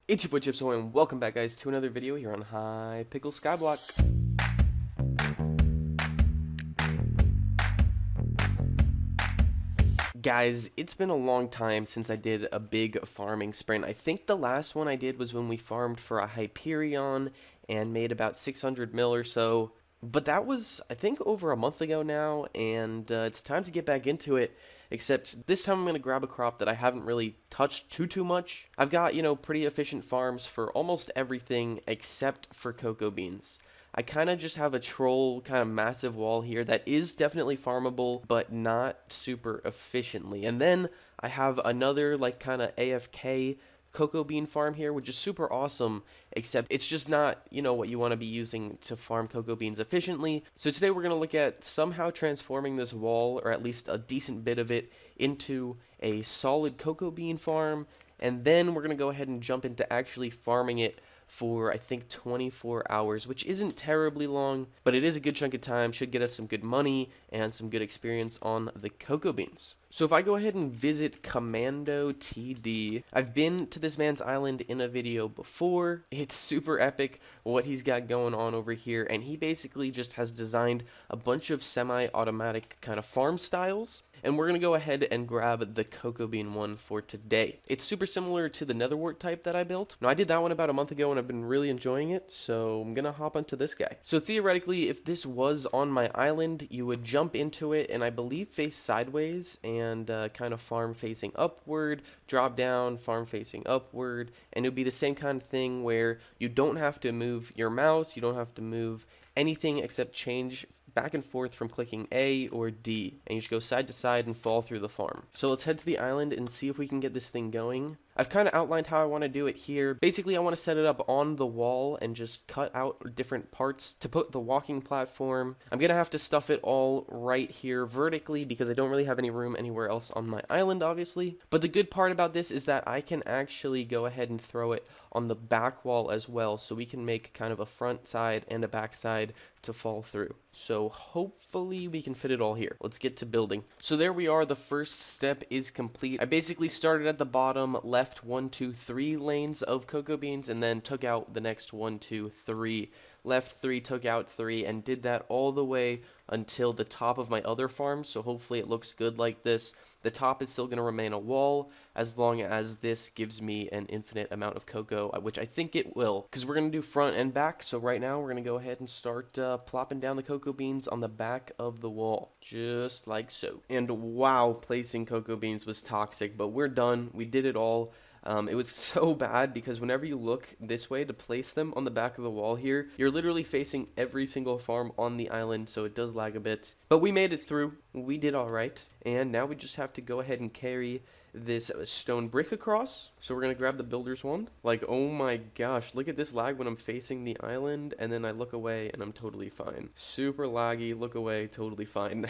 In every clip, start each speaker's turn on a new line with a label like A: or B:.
A: It's your boy Chipso and welcome back guys to another video here on Hypixel Skyblock. Guys, it's been a long time since I did a big farming sprint. I think the last one I did was when we farmed for a Hyperion and made about 600 mil or so. But that was, I think, over a month ago now, and it's time to get back into it. Except this time I'm going to grab a crop that I haven't really touched too much. I've got, pretty efficient farms for almost everything except for cocoa beans. I kind of just have a troll kind of massive wall here that is definitely farmable, but not super efficiently. And then I have another like kind of AFK cocoa bean farm here, which is super awesome, except it's just not, what you want to be using to farm cocoa beans efficiently. So today we're going to look at somehow transforming this wall, or at least a decent bit of it, into a solid cocoa bean farm, and then we're going to go ahead and jump into actually farming it for I think 24 hours, which isn't terribly long, but it is a good chunk of time, should get us some good money and some good experience on the cocoa beans. So if I go ahead and visit Commando TD, I've been to this man's island in a video before. It's super epic what he's got going on over here, and he basically just has designed a bunch of semi-automatic kind of farm styles. And we're going to go ahead and grab the cocoa bean one for today. It's super similar to the netherwort type that I built. Now, I did that one about a month ago and I've been really enjoying it, so I'm going to hop onto this guy. So theoretically, if this was on my island, you would jump into it and I believe face sideways and kind of farm facing upward, drop down, farm facing upward, and it would be the same kind of thing where you don't have to move your mouse, you don't have to move anything except change back and forth from clicking A or D, and you just go side to side and fall through the farm. So let's head to the island and see if we can get this thing going. I've kind of outlined how I want to do it here. Basically, I want to set it up on the wall and just cut out different parts to put the walking platform. I'm going to have to stuff it all right here vertically because I don't really have any room anywhere else on my island, obviously. But the good part about this is that I can actually go ahead and throw it on the back wall as well, so we can make kind of a front side and a back side to fall through. So hopefully we can fit it all here. Let's get to building. So there we are, the first step is complete. I basically started at the bottom, left 1, 2, 3 lanes of cocoa beans, and then took out the next 1, 2, 3. Left 3, took out 3, and did that all the way until the top of my other farm, so hopefully it looks good like this. The top is still going to remain a wall as long as this gives me an infinite amount of cocoa, which I think it will, because we're going to do front and back. So right now we're going to go ahead and start plopping down the cocoa beans on the back of the wall, just like so. And wow, placing cocoa beans was toxic, but we're done. We did it all. It was so bad because whenever you look this way to place them on the back of the wall here, you're literally facing every single farm on the island, so it does lag a bit. But we made it through. We did all right. And now we just have to go ahead and carry this stone brick across. So we're going to grab the builder's wand. Like, oh my gosh, look at this lag when I'm facing the island, and then I look away and I'm totally fine. Super laggy, look away, totally fine.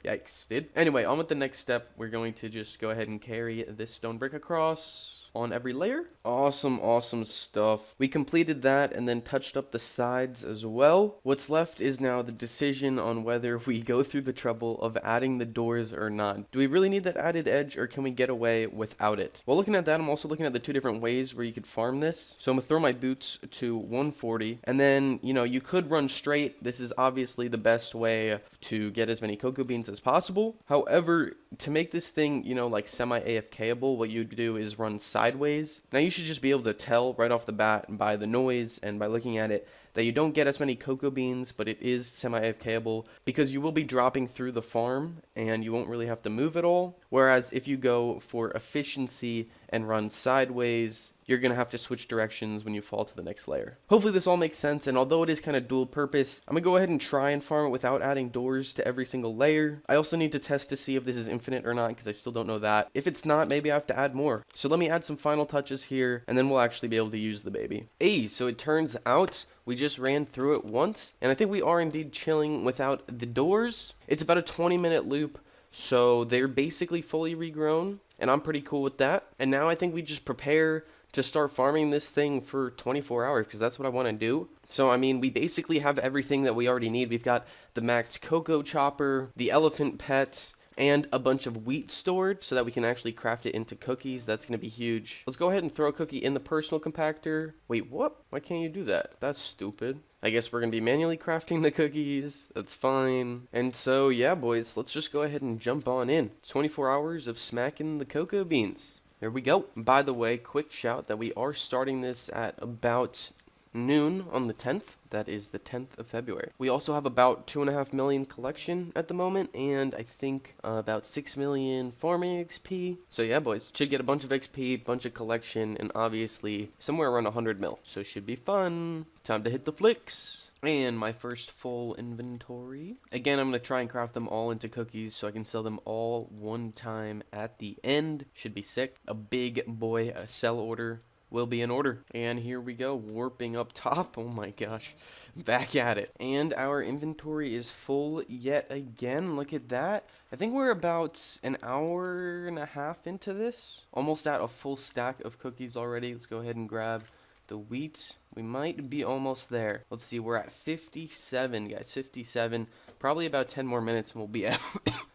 A: Yikes, dude. Anyway, on with the next step. We're going to just go ahead and carry this stone brick across on every layer. Awesome stuff. We completed that and then touched up the sides as well. What's left is now the decision on whether we go through the trouble of adding the doors or not. Do we really need that added edge, or can we get away without it? While looking at that, I'm also looking at the two different ways where you could farm this. So I'm gonna throw my boots to 140, and then you could run straight. This is obviously the best way to get as many cocoa beans as possible. However, to make this thing like semi AFKable, what you do is run sideways. Now you should just be able to tell right off the bat by the noise and by looking at it that you don't get as many cocoa beans, but it is semi-AFKable because you will be dropping through the farm and you won't really have to move at all. Whereas if you go for efficiency and run sideways, you're going to have to switch directions when you fall to the next layer. Hopefully this all makes sense, and although it is kind of dual purpose, I'm going to go ahead and try and farm it without adding doors to every single layer. I also need to test to see if this is infinite or not, because I still don't know that. If it's not, maybe I have to add more. So let me add some final touches here, and then we'll actually be able to use the baby. Hey, so it turns out we just ran through it once, and I think we are indeed chilling without the doors. It's about a 20-minute loop, so they're basically fully regrown, and I'm pretty cool with that. And now I think we just prepare to start farming this thing for 24 hours because that's what I want to do. So, I mean, we basically have everything that we already need. We've got the max cocoa chopper, the elephant pet, and a bunch of wheat stored so that we can actually craft it into cookies. That's going to be huge. Let's go ahead and throw a cookie in the personal compactor. Wait, what? Why can't you do that? That's stupid. I guess we're going to be manually crafting the cookies. That's fine. And so, yeah, boys, let's just go ahead and jump on in. 24 hours of smacking the cocoa beans. Here we go. By the way, quick shout that we are starting this at about noon on the 10th. That is the 10th of February. We also have about 2.5 million collection at the moment, and I think about 6 million farming XP. So yeah, boys, should get a bunch of XP, bunch of collection, and obviously somewhere around 100 mil. So should be fun. Time to hit the flicks. And my first full inventory. Again, I'm going to try and craft them all into cookies so I can sell them all one time at the end. Should be sick. A big boy sell order will be in order. And here we go, warping up top. Oh my gosh, back at it. And our inventory is full yet again. Look at that. I think we're about an hour and a half into this. Almost at a full stack of cookies already. Let's go ahead and grab the wheat. We might be almost there. Let's see, we're at 57, guys. 57. Probably about 10 more minutes and we'll be at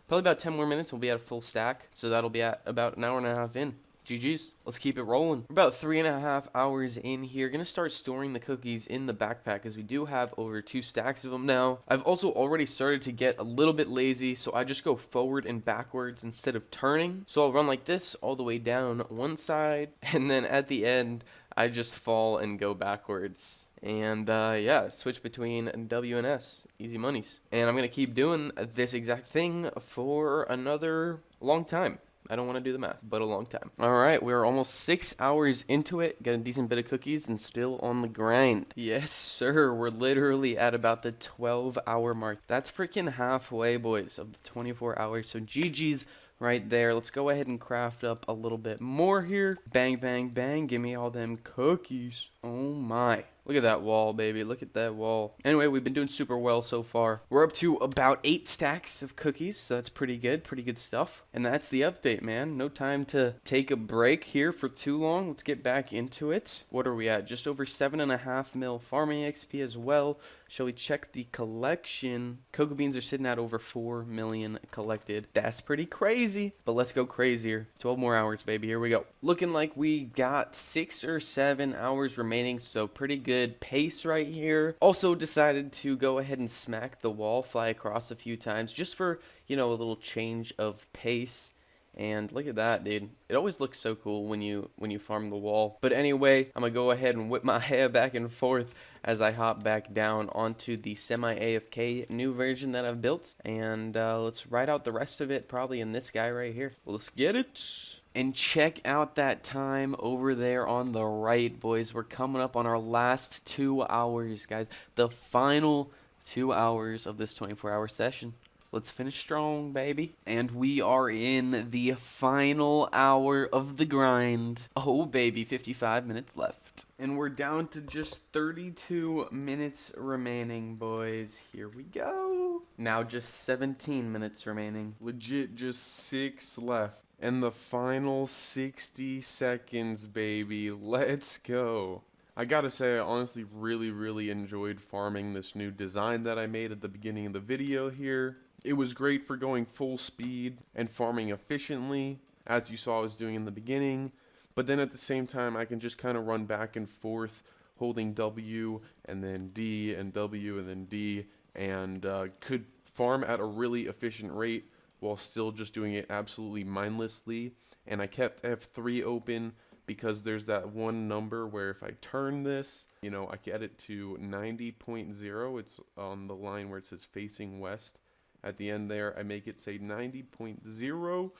A: probably about 10 more minutes and we'll be at a full stack. So that'll be at about an hour and a half in. GG's. Let's keep it rolling. We're about 3.5 hours in here. Gonna start storing the cookies in the backpack as we do have over 2 stacks of them now. I've also already started to get a little bit lazy, so I just go forward and backwards instead of turning. So I'll run like this all the way down one side, and then at the end, I just fall and go backwards. And yeah, switch between W and S. Easy monies. And I'm gonna keep doing this exact thing for another long time. I don't want to do the math, but a long time. All right, we're almost 6 hours into it. Got a decent bit of cookies and still on the grind. Yes, sir. We're literally at about the 12-hour mark. That's freaking halfway, boys, of the 24 hours. So GG's right there. Let's go ahead and craft up a little bit more here. Bang, bang, bang. Give me all them cookies. Oh, my. Look at that wall, baby. Look at that wall. Anyway, we've been doing super well so far. We're up to about 8 stacks of cookies, so that's pretty good. Pretty good stuff. And that's the update, man. No time to take a break here for too long. Let's get back into it. What are we at? Just over 7.5 mil farming XP as well. Shall we check the collection? Cocoa beans are sitting at over 4 million collected. That's pretty crazy, but let's go crazier. 12 more hours, baby. Here we go. Looking like we got 6 or 7 hours remaining, so pretty good pace right here. Also decided to go ahead and smack the wall, fly across a few times, just for, you know, a little change of pace. And look at that, dude. It always looks so cool when you farm the wall. But anyway, I'm gonna go ahead and whip my hair back and forth as I hop back down onto the semi-AFK new version that I've built. And let's write out the rest of it probably in this guy right here. Let's get it. And check out that time over there on the right, boys. We're coming up on our last 2 hours, guys. The final 2 hours of this 24-hour session. Let's finish strong, baby. And we are in the final hour of the grind. Oh, baby, 55 minutes left. And we're down to just 32 minutes remaining, boys. Here we go. Now just 17 minutes remaining.
B: Legit just 6 left. And the final 60 seconds, baby. Let's go. I gotta say, I honestly really enjoyed farming this new design that I made at the beginning of the video here. It was great for going full speed and farming efficiently, as you saw I was doing in the beginning. But then at the same time, I can just kind of run back and forth, holding W and then D and W and then D, and could farm at a really efficient rate while still just doing it absolutely mindlessly. And I kept F3 open because there's that one number where if I turn this, you know, I get it to 90.0. It's on the line where it says facing west. At the end there, I make it say 90.0.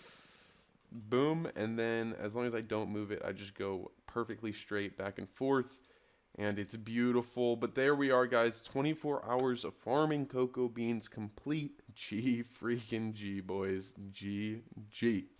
B: Boom. And then as long as I don't move it, I just go perfectly straight back and forth. And it's beautiful. But there we are, guys. 24 hours of farming cocoa beans complete. G freaking G, boys. G.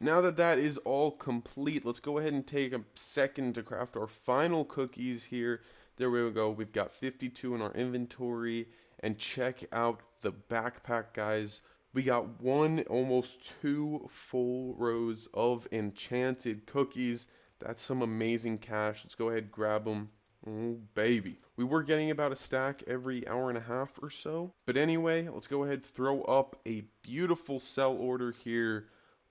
B: Now that that is all complete, let's go ahead and take a second to craft our final cookies here. There we go. We've got 52 in our inventory. And check out the backpack, guys. We got almost 2 full rows of enchanted cookies. That's some amazing cash. Let's go ahead and grab them. Oh, baby. We were getting about a stack every hour and a half or so. But anyway, let's go ahead and throw up a beautiful sell order here.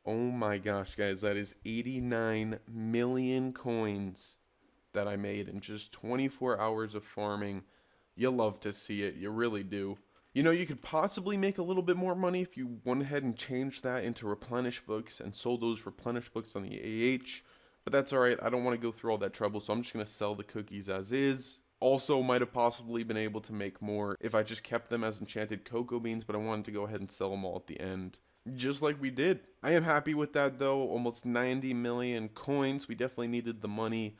B: Oh my gosh, guys, that is 89 million coins that I made in just 24 hours of farming. You love to see it, you really do. You know, you could possibly make a little bit more money if you went ahead and changed that into replenish books and sold those replenish books on the AH. But that's alright, I don't want to go through all that trouble, so I'm just going to sell the cookies as is. Also, might have possibly been able to make more if I just kept them as enchanted cocoa beans, but I wanted to go ahead and sell them all at the end. Just like we did. I am happy with that though, almost 90 million coins. We definitely needed the money.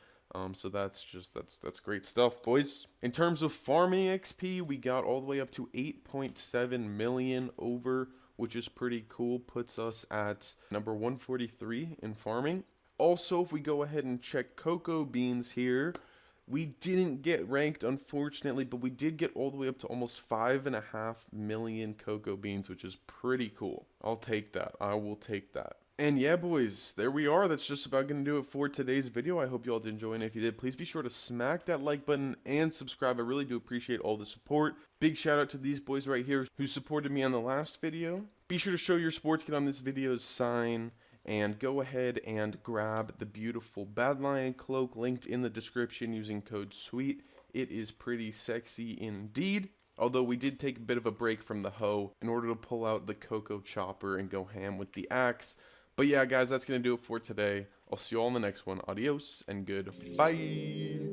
B: So that's great stuff, boys. In terms of farming XP, we got all the way up to 8.7 million over, which is pretty cool. Puts us at number 143 in farming. Also, if we go ahead and check cocoa beans here, we didn't get ranked, unfortunately, but we did get all the way up to almost 5.5 million cocoa beans, which is pretty cool. I'll take that. I will take that. And yeah, boys, there we are. That's just about going to do it for today's video. I hope you all did enjoy, and if you did, please be sure to smack that like button and subscribe. I really do appreciate all the support. Big shout out to these boys right here who supported me on the last video. Be sure to show your sports kit on this video's sign, and go ahead and grab the beautiful Badlion cloak linked in the description using code SWEET. It is pretty sexy indeed. Although we did take a bit of a break from the hoe in order to pull out the Coco chopper and go ham with the axe. But yeah, guys, that's going to do it for today. I'll see you all in the next one. Adios and goodbye.